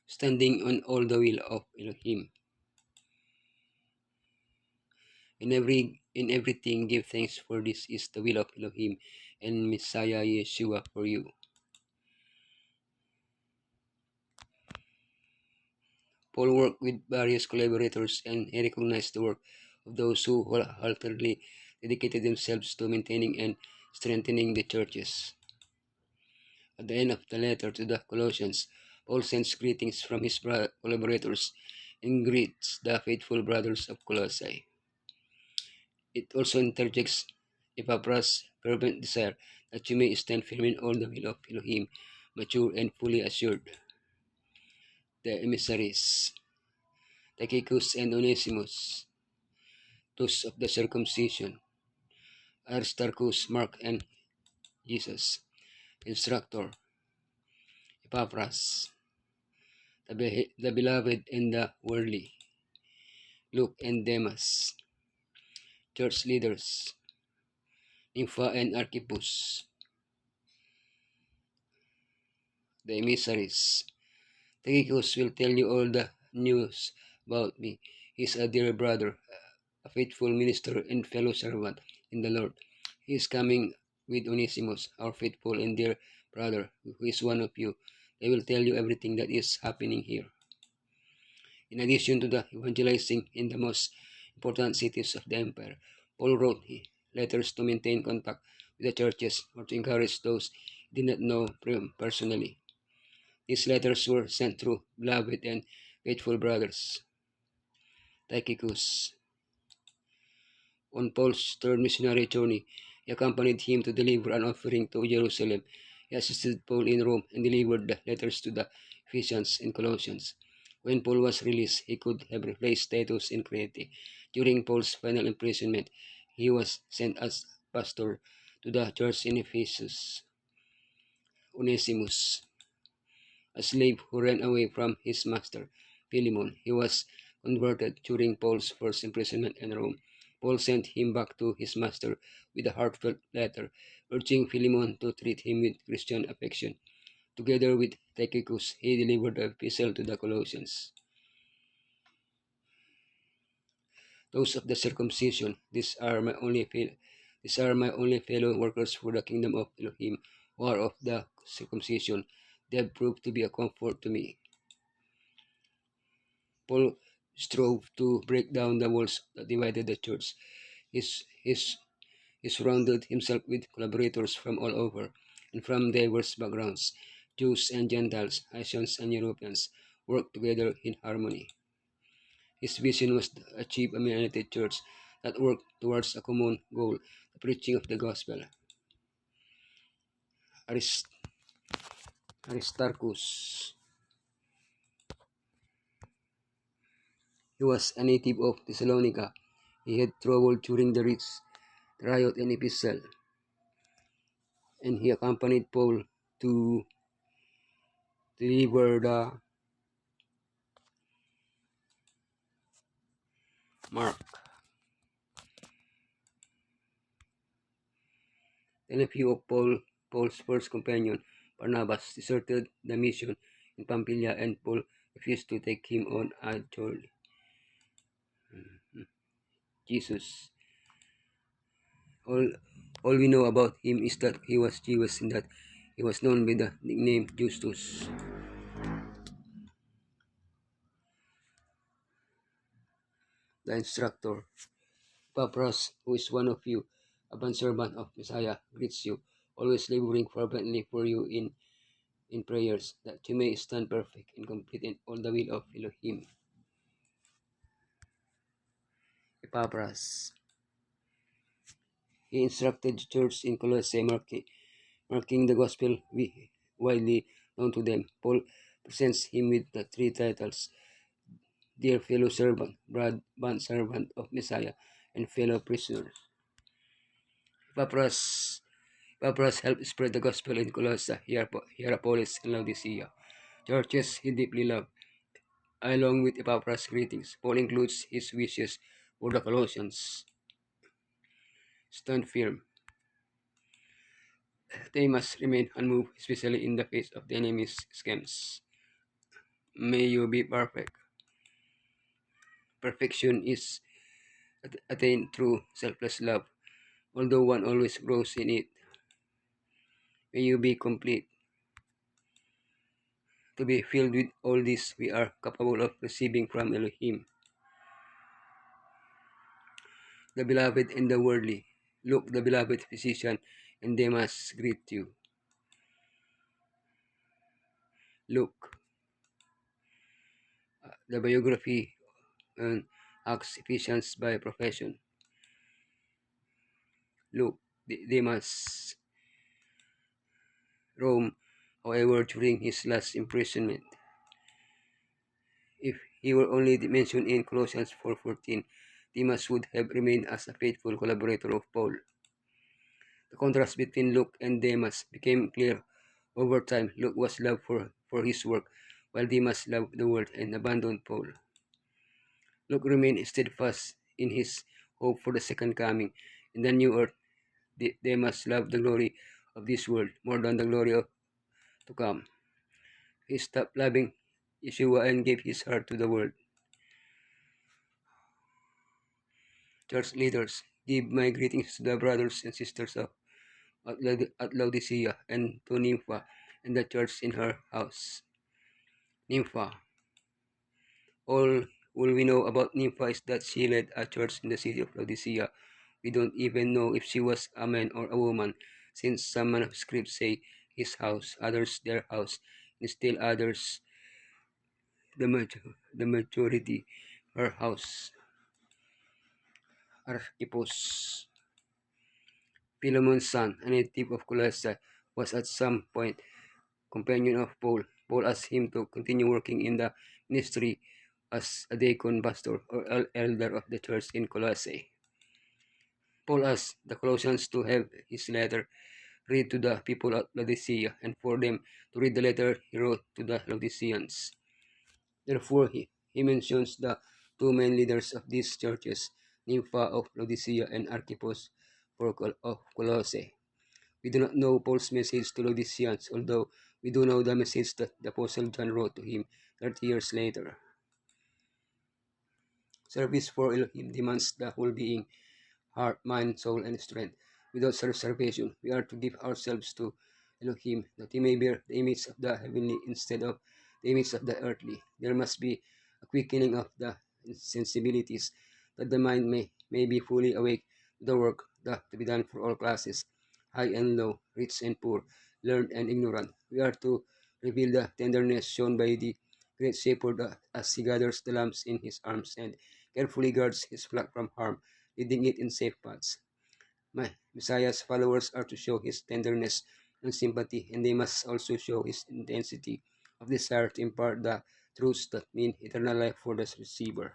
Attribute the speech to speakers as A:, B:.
A: standing on all the will of Elohim. In everything give thanks, for this is the will of Elohim and Messiah Yeshua for you. Paul worked with various collaborators, and he recognized the work of those who wholeheartedly dedicated themselves to maintaining and strengthening the churches. At the end of the letter to the Colossians, Paul sends greetings from his collaborators and greets the faithful brothers of Colossae. It also interjects Epaphras' fervent desire that you may stand firm in all the will of Elohim, mature and fully assured. The emissaries, Tychicus and Onesimus, those of the circumcision, Aristarchus, Mark, and Jesus, instructor, Epaphras, the beloved and the worldly, Luke and Demas, church leaders, Nympha and Archippus, the emissaries. Tychicus will tell you all the news about me. He is a dear brother, a faithful minister and fellow servant in the Lord. He is coming with Onesimus, our faithful and dear brother, who is one of you. They will tell you everything that is happening here. In addition to the evangelizing in the most important cities of the empire, Paul wrote letters to maintain contact with the churches or to encourage those he did not know personally. These letters were sent through beloved and faithful brothers. Tychicus. On Paul's third missionary journey, he accompanied him to deliver an offering to Jerusalem. He assisted Paul in Rome and delivered the letters to the Ephesians and Colossians. When Paul was released, he could have replaced Titus in Crete. During Paul's final imprisonment, he was sent as pastor to the church in Ephesus. Onesimus, a slave who ran away from his master, Philemon. He was converted during Paul's first imprisonment in Rome. Paul sent him back to his master with a heartfelt letter, urging Philemon to treat him with Christian affection. Together with Tychicus, he delivered the epistle to the Colossians. Those of the circumcision, these are my only fellow workers for the kingdom of Elohim, who are of the circumcision. They have proved to be a comfort to me. Paul strove to break down the walls that divided the church. He surrounded himself with collaborators from all over and from diverse backgrounds. Jews and Gentiles, Asians and Europeans worked together in harmony. His vision was to achieve a united church that worked towards a common goal, the preaching of the gospel. Aristarchus. He was a native of Thessalonica. He had trouble during the riot in Epistle, and he accompanied Paul to deliver the mark. The nephew of Paul's first companion, Barnabas, deserted the mission in Pamphylia, and Paul refused to take him on a journey. Jesus. All, all we know about him is that he was Jewish and that he was known by the nickname Justus. The instructor, Epaphras, who is one of you, a bondservant of Messiah, greets you, always laboring fervently for you in prayers, that you may stand perfect and complete in all the will of Elohim. Epaphras. He instructed the church in Colossae, marking the gospel widely known to them. Paul presents him with the three titles: dear fellow servant, bond servant of Messiah, and fellow prisoners. Epaphras helped spread the gospel in Colossae, Hierapolis, and Laodicea, churches he deeply loved. Along with Epaphras' greetings, Paul includes his wishes for the Colossians. Stand firm. They must remain unmoved, especially in the face of the enemy's schemes. may you be perfect. Perfection is attained through selfless love, although one always grows in it. May you be complete. To be filled with all this, we are capable of receiving from Elohim, the beloved and the worldly. Luke, the beloved physician, and Demas greet you. Luke, the biography and Acts Ephesians by profession. Luke, Demas, Rome, however, during his last imprisonment. If he were only mentioned in Colossians 4:14, Demas would have remained as a faithful collaborator of Paul. The contrast between Luke and Demas became clear over time. Luke was loved for his work, while Demas loved the world and abandoned Paul. Luke remained steadfast in his hope for the second coming in the new earth. Demas loved the glory of this world more than the glory of to come. He stopped loving Yeshua and gave his heart to the world. Church leaders, give my greetings to the brothers and sisters at Laodicea and to Nympha and the church in her house. Nympha. All we know about Nympha is that she led a church in the city of Laodicea. We don't even know if she was a man or a woman, since some manuscripts say his house, others their house, and still others the majority her house. Archippus, Philemon's son, a native of Colossae, was at some point companion of Paul. Paul asked him to continue working in the ministry as a deacon, pastor, or elder of the church in Colossae. Paul asked the Colossians to have his letter read to the people at Laodicea and for them to read the letter he wrote to the Laodiceans. Therefore, he mentions the two main leaders of these churches, Nympha of Laodicea and Archippus of Colossae. We do not know Paul's message to Laodiceans, although we do know the message that the Apostle John wrote to him 30 years later. Service for Elohim demands the whole being, heart, mind, soul, and strength. Without self-reservation, we are to give ourselves to Elohim, that he may bear the image of the heavenly instead of the image of the earthly. There must be a quickening of the sensibilities, that the mind may be fully awake to the work to be done for all classes, high and low, rich and poor, learned and ignorant. We are to reveal the tenderness shown by the great shepherd as he gathers the lambs in his arms and carefully guards his flock from harm, leading it in safe paths. Messiah's followers are to show his tenderness and sympathy, and they must also show his intensity of desire to impart the truths that mean eternal life for the receiver.